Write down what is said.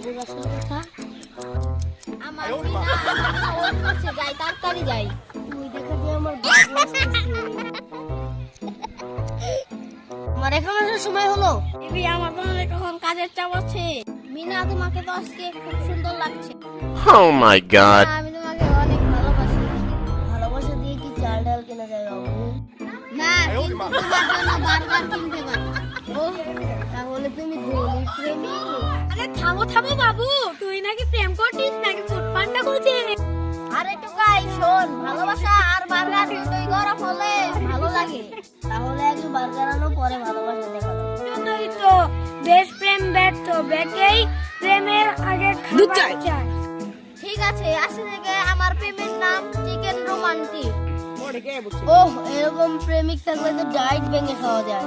বাবুর আসার কথা। আমার বিনা ওর কাছে যাই, তাড়াতাড়ি যাই। তুই দেখা যে আমার বাবু আসতেছে। আমার এখন আসার সময় হলো। এবি আমার তো এখন কাজের চাপ আছে। মিনা, তোমাকে তো আজকে খুব সুন্দর লাগছে। Oh my god. আমি তোমাকে অনেক ভালোবাসি। ভালোবাসা দিয়ে কি চাল ডাল কেনা যায় বাবু? না, কিন্তু তোমার জন্য বার্গার কিনতে পারি। ও, তাহলে তুমি ধনী প্রেমিক। আরে থামো থামো বাবু, তুই নাকি প্রেম করছিস নাকি ফুটপান্ডা করছিস? আরে টুকাই শোন, ভালোবাসা আর বার্গার দুটোই গরম হলে ভালো লাগে। তাহলে আগে বার্গার আনো, পরে ভালোবাসা দেখাবো। জন্যই তো দেশ প্রেম ব্যর্থ, বেকেই প্রেমের আগে খাবার চাই। ঠিক আছে, আজকে থেকে আমার প্রেমের নাম চিকেন রোমান্টিক। ওহ, এরকম প্রেমিক থাকলে তো ডায়েট ভেঙে খাওয়া যায়।